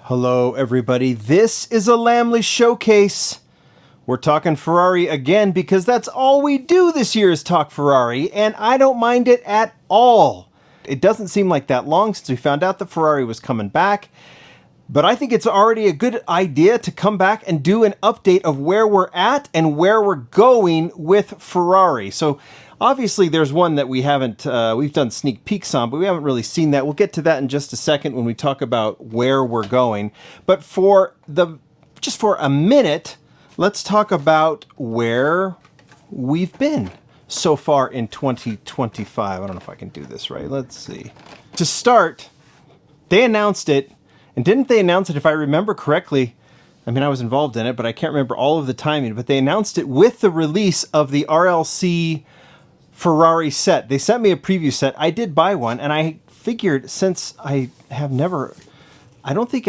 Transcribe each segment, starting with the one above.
Hello everybody, this is a Lamley Showcase. We're talking Ferrari again because that's all we do this year is talk Ferrari, and I don't mind it at all. It doesn't seem like that long since we found out that Ferrari was coming back, but I think it's already a good idea to come back and do an update of where we're at and where we're going with Ferrari. So obviously there's one that we haven't, we've done sneak peeks on, but we haven't really seen that. We'll get to that in just a second when we talk about where we're going. But just for a minute, let's talk about where we've been so far in 2025. I don't know if I can do this right. Let's see. To start, they announced it, and didn't they announce it, if I remember correctly? I mean, I was involved in it, but I can't remember all of the timing, but they announced it with the release of the RLC Ferrari set. They sent me a preview set. I did buy one, and I figured since I have never, I think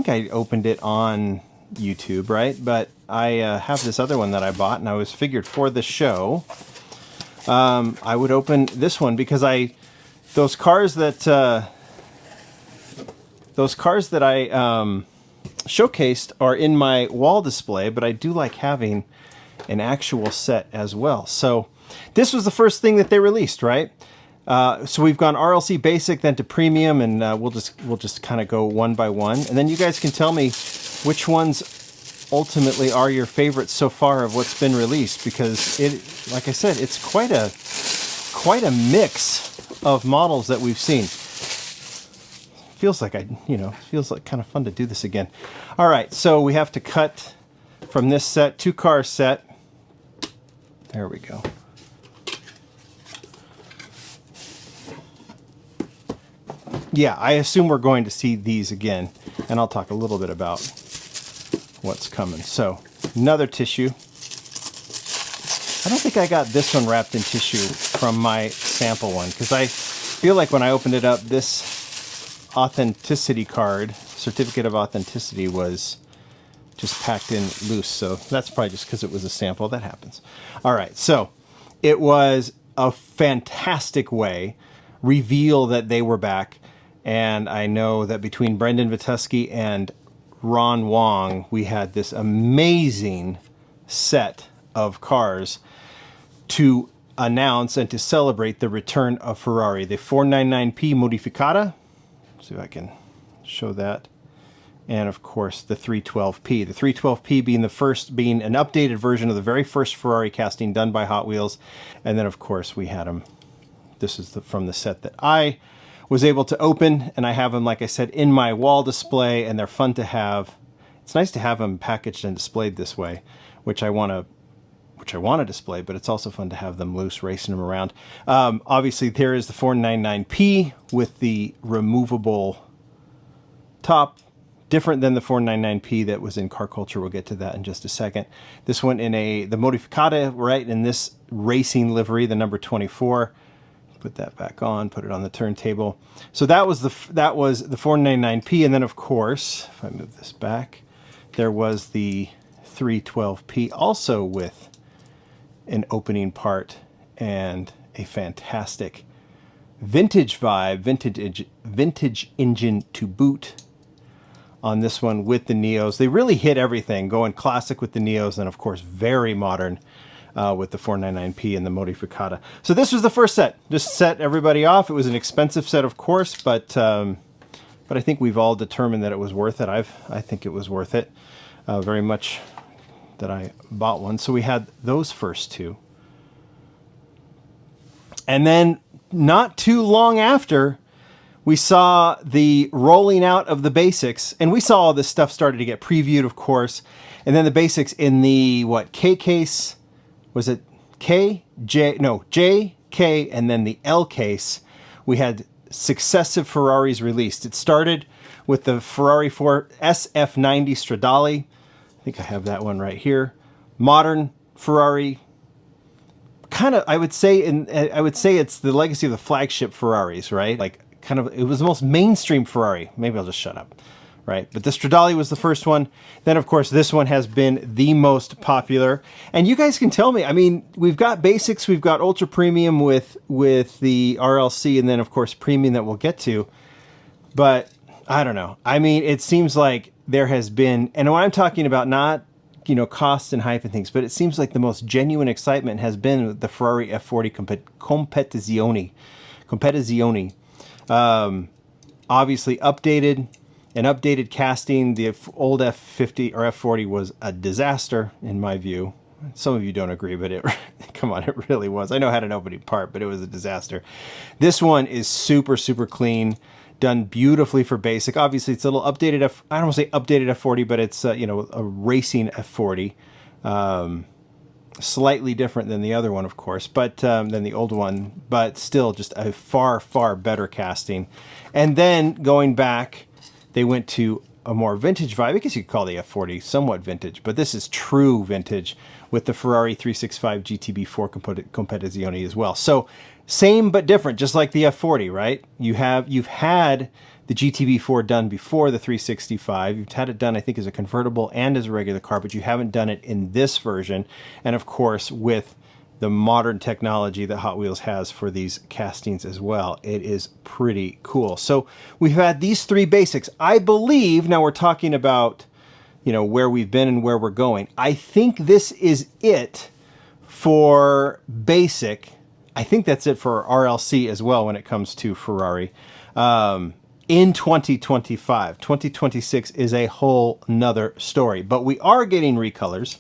I opened it on YouTube, right? But I have this other one that I bought, and I was figured for the show, I would open this one because those cars that I showcased are in my wall display, but I do like having an actual set as well. So this was the first thing that they released, right? So we've gone RLC Basic, then to Premium, and we'll just kind of go one by one, and then you guys can tell me which ones ultimately are your favorites so far of what's been released, because like I said, it's quite a mix of models that we've seen. Feels like feels like kind of fun to do this again. All right, so we have to cut from this set, 2-car set. There we go. Yeah, I assume we're going to see these again, and I'll talk a little bit about what's coming. So, another tissue. I don't think I got this one wrapped in tissue from my sample one, because I feel like when I opened it up, this authenticity card, certificate of authenticity, was just packed in loose. So that's probably just because it was a sample. That happens. All right, so it was a fantastic reveal that they were back. And I know that between Brendan Vituski and Ron Wong, we had this amazing set of cars to announce and to celebrate the return of Ferrari. The 499P Modificata. See if I can show that. And of course the 312P. The 312P being an updated version of the very first Ferrari casting done by Hot Wheels. And then of course we had them. This is from the set that I was able to open, and I have them, like I said, in my wall display, and they're fun to have. It's nice to have them packaged and displayed this way, which I want to display, but it's also fun to have them loose, racing them around. Obviously, there is the 499P with the removable top, different than the 499P that was in Car Culture. We'll get to that in just a second. This one in the Modificata, right, in this racing livery, the number 24. Put that back on, put it on the turntable. So that was the 499P, and then of course, if I move this back, there was the 312P, also with an opening part and a fantastic vintage vibe, vintage engine to boot on this one with the Neos. They really hit everything, going classic with the Neos, and of course very modern with the 499P and the Modificata. So this was the first set. Just set everybody off. It was an expensive set, of course, but I think we've all determined that it was worth it. I think it was worth it very much that I bought one. So we had those first two. And then not too long after, we saw the rolling out of the basics, and we saw all this stuff started to get previewed, of course, and then the basics in the, K case, was it K, J, no, J, K, and then the L case. We had successive Ferraris released. It started with the Ferrari 4 SF90 Stradale. I think I have that one right here. Modern Ferrari. Kind of, I would say it's the legacy of the flagship Ferraris, right? Like, kind of, it was the most mainstream Ferrari. Maybe I'll just shut up, right? But the Stradale was the first one. Then, of course, this one has been the most popular. And you guys can tell me, I mean, we've got basics, we've got ultra premium with the RLC, and then, of course, premium that we'll get to. But I don't know. I mean, it seems like there has been, and when I'm talking about not, cost and hype and things, but it seems like the most genuine excitement has been the Ferrari F40 Competizione. Obviously an updated casting. The old F50 or F40 was a disaster in my view. Some of you don't agree, but come on, it really was. I know it had an opening part, but it was a disaster. This one is super, super clean, done beautifully for basic. Obviously, it's a little updated. I don't want to say updated F40, but it's a racing F40. Slightly different than the other one, of course, but than the old one, but still just a far, far better casting. And then going back, they went to a more vintage vibe. I guess you could call the F40 somewhat vintage, but this is true vintage with the Ferrari 365 GTB4 Competizione as well. So same but different, just like the F40, right? You've had the GTB4 done before the 365. You've had it done, I think, as a convertible and as a regular car, but you haven't done it in this version. And of course, with the modern technology that Hot Wheels has for these castings as well, it is pretty cool. So we've had these three basics. I believe, now we're talking about, where we've been and where we're going. I think this is it for basic. I think that's it for RLC as well when it comes to Ferrari. In 2025. 2026 is a whole nother story. But we are getting recolors.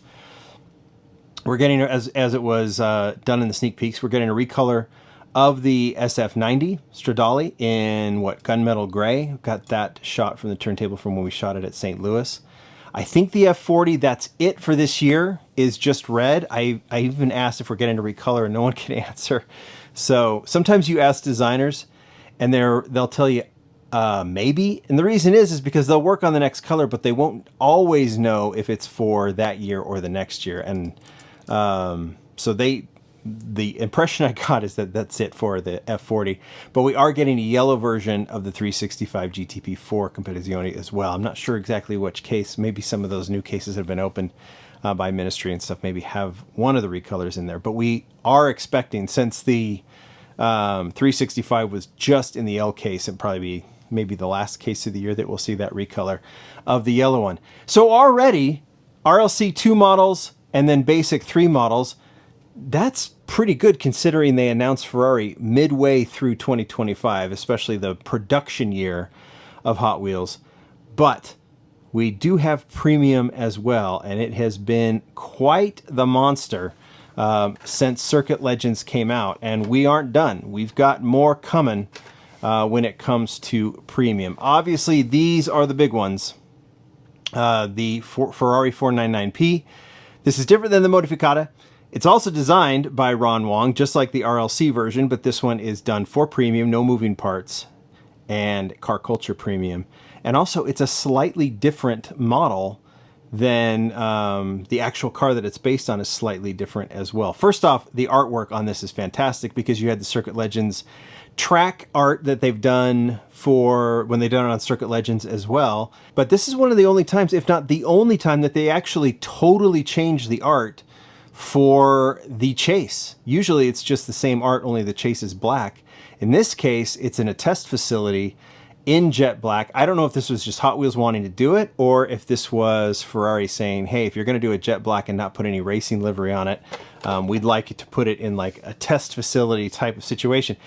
We're getting, as it was done in the sneak peeks, we're getting a recolor of the SF90 Stradale in gunmetal gray. Got that shot from the turntable from when we shot it at St. Louis. I think the F40, that's it for this year, is just red. I even asked if we're getting a recolor and no one can answer. So sometimes you ask designers and they'll tell you, maybe. And the reason is because they'll work on the next color, but they won't always know if it's for that year or the next year. And so the impression I got is that that's it for the F40. But we are getting a yellow version of the 365 GTP4 Competizione as well. I'm not sure exactly which case. Maybe some of those new cases have been opened by Ministry and stuff. Maybe have one of the recolors in there. But we are expecting, since the 365 was just in the L case, and probably be maybe the last case of the year that we'll see that recolor of the yellow one. So already RLC 2 models and then basic 3 models, that's pretty good considering they announced Ferrari midway through 2025, especially the production year of Hot Wheels. But we do have premium as well, and it has been quite the monster since Circuit Legends came out, and we aren't done. We've got more coming when it comes to premium. Obviously, these are the big ones. The Ferrari 499P. This is different than the Modificata. It's also designed by Ron Wong, just like the RLC version, but this one is done for premium, no moving parts, and car culture premium. And also, it's a slightly different model than the actual car that it's based on is slightly different as well. First off, the artwork on this is fantastic because you had the Circuit Legends track art that they've done for when they've done it on Circuit Legends as well. But this is one of the only times, if not the only time, that they actually totally changed the art for the chase. Usually it's just the same art, only the chase is black. In this case, it's in a test facility in jet black. I don't know if this was just Hot Wheels wanting to do it, or if this was Ferrari saying, hey, if you're going to do a jet black and not put any racing livery on it, we'd like you to put it in like a test facility type of situation.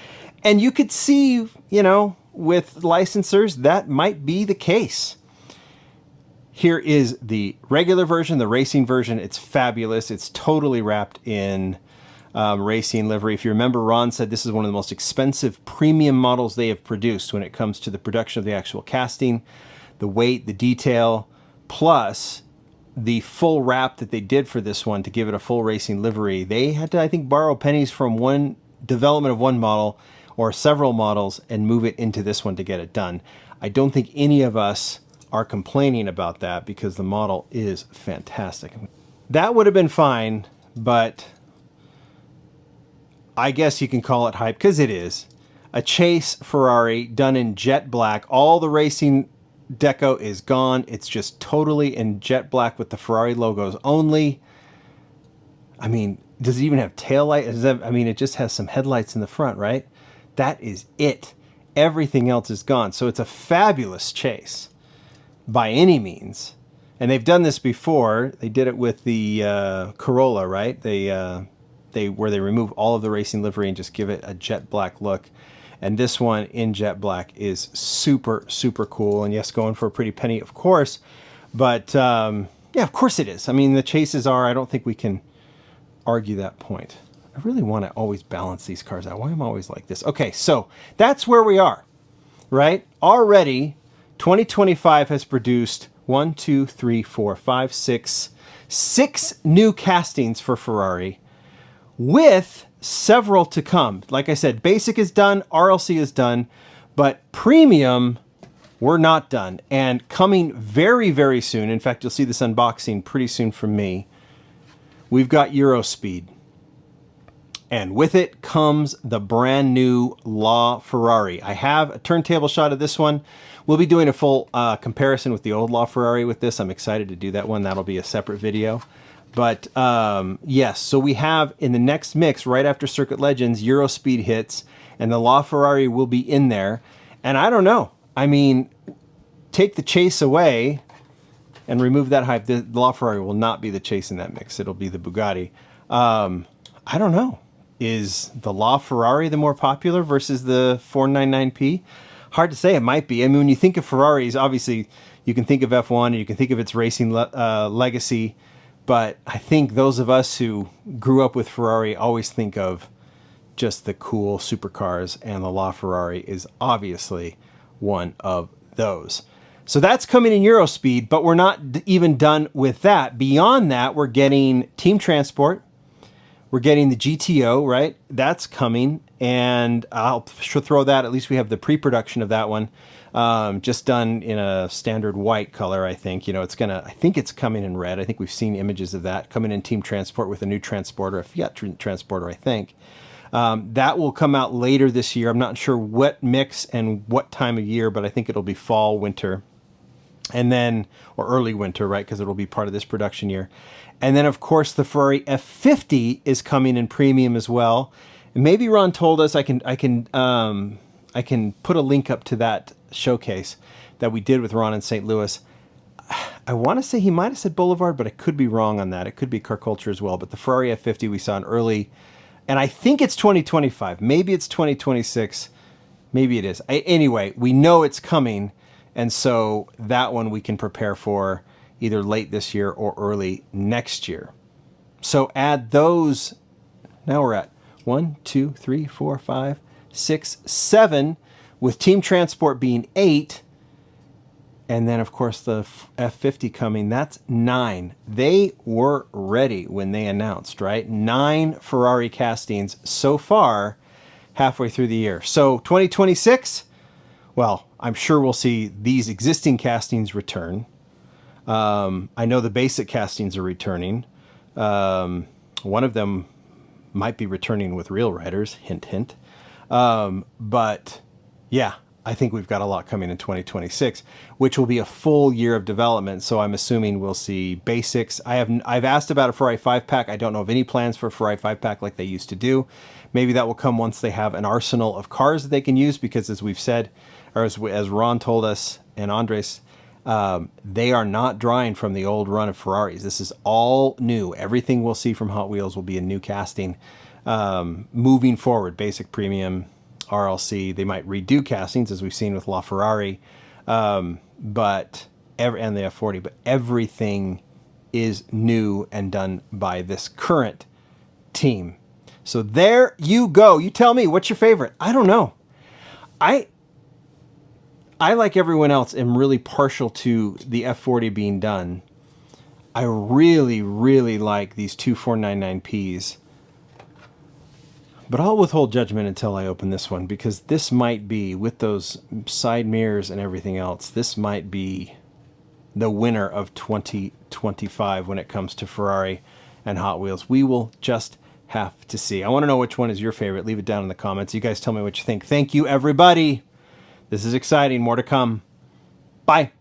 And you could see, with licensors, that might be the case. Here is the regular version, the racing version. It's fabulous. It's totally wrapped in racing livery. If you remember, Ron said this is one of the most expensive premium models they have produced when it comes to the production of the actual casting, the weight, the detail, plus the full wrap that they did for this one to give it a full racing livery. They had to, I think, borrow pennies from one development of one model or several models and move it into this one to get it done. I don't think any of us are complaining about that because the model is fantastic. That would have been fine, but I guess you can call it hype because it is. A chase Ferrari done in jet black. All the racing deco is gone. It's just totally in jet black with the Ferrari logos only. I mean, does it even have tail light? I mean, it just has some headlights in the front, right? That is it. everything else is gone. So it's a fabulous chase by any means. And they've done this before. They did it with the Corolla, right? Where they remove all of the racing livery and just give it a jet black look. And this one in jet black is super, super cool. And yes, going for a pretty penny, of course. But yeah, of course it is. I mean, the chases are, I don't think we can argue that point. I really want to always balance these cars out. Why am I always like this? Okay, so that's where we are, right? Already, 2025 has produced 1, 2, 3, 4, 5, 6, 6 new castings for Ferrari, with several to come. Like I said, basic is done, RLC is done, but premium, we're not done. And coming very, very soon, in fact, you'll see this unboxing pretty soon from me, we've got Eurospeed. And with it comes the brand new Law Ferrari. I have a turntable shot of this one. We'll be doing a full comparison with the old Law Ferrari with this. I'm excited to do that one. That'll be a separate video. But yes, so we have in the next mix, right after Circuit Legends, Eurospeed hits, and the Law Ferrari will be in there. And I don't know. I mean, take the chase away and remove that hype. The Law Ferrari will not be the chase in that mix. It'll be the Bugatti. I don't know. Is the Law Ferrari the more popular versus the 499P? Hard to say. It might be. I mean, when you think of Ferraris, obviously you can think of F1 and you can think of its racing legacy. But I think those of us who grew up with Ferrari always think of just the cool supercars, and the La Ferrari is obviously one of those. So that's coming in Eurospeed, but we're not even done with that. Beyond that, we're getting Team Transport. We're getting the GTO, right? That's coming, and I'll throw that. At least we have the pre-production of that one. Just done in a standard white color, I think. You know, it's gonna, I think it's coming in red. I think we've seen images of that coming in Team Transport with a new transporter, a Fiat transporter, I think. That will come out later this year. I'm not sure what mix and what time of year, but I think it'll be fall, winter, and then, or early winter, right? Because it'll be part of this production year. And then, of course, the Ferrari F50 is coming in premium as well. And maybe Ron told us, I can put a link up to that showcase that we did with Ron in St. Louis. I want to say he might have said Boulevard, but I could be wrong on that. It could be Car Culture as well. But the Ferrari F50 we saw in early, and I think it's 2025. Maybe it's 2026. Maybe it is. Anyway, we know it's coming, and so that one we can prepare for either late this year or early next year. So add those. Now we're at 1, 2, 3, 4, 5, 6, 7, with Team Transport being 8. And then, of course, the F50 coming. That's 9. They were ready when they announced, right? 9 Ferrari castings so far halfway through the year. So 2026, well, I'm sure we'll see these existing castings return. I know the basic castings are returning. One of them might be returning with real riders, hint, hint. But yeah, I think we've got a lot coming in 2026, which will be a full year of development. So I'm assuming we'll see basics. I've asked about a Ferrari 5-pack. I don't know of any plans for a Ferrari 5-pack like they used to do. Maybe that will come once they have an arsenal of cars that they can use, because as we've said, or as Ron told us and Andres, they are not drawing from the old run of Ferraris. This is all new. Everything we'll see from Hot Wheels will be a new casting. Moving forward, basic, premium, RLC. They might redo castings, as we've seen with La Ferrari, and the F40. But everything is new and done by this current team. So there you go. You tell me, what's your favorite? I don't know. I, like everyone else, am really partial to the F40 being done. I really, really like these two 499Ps. But I'll withhold judgment until I open this one, because this might be, with those side mirrors and everything else, this might be the winner of 2025 when it comes to Ferrari and Hot Wheels. We will just have to see. I want to know which one is your favorite. Leave it down in the comments. You guys tell me what you think. Thank you, everybody. This is exciting. More to come. Bye.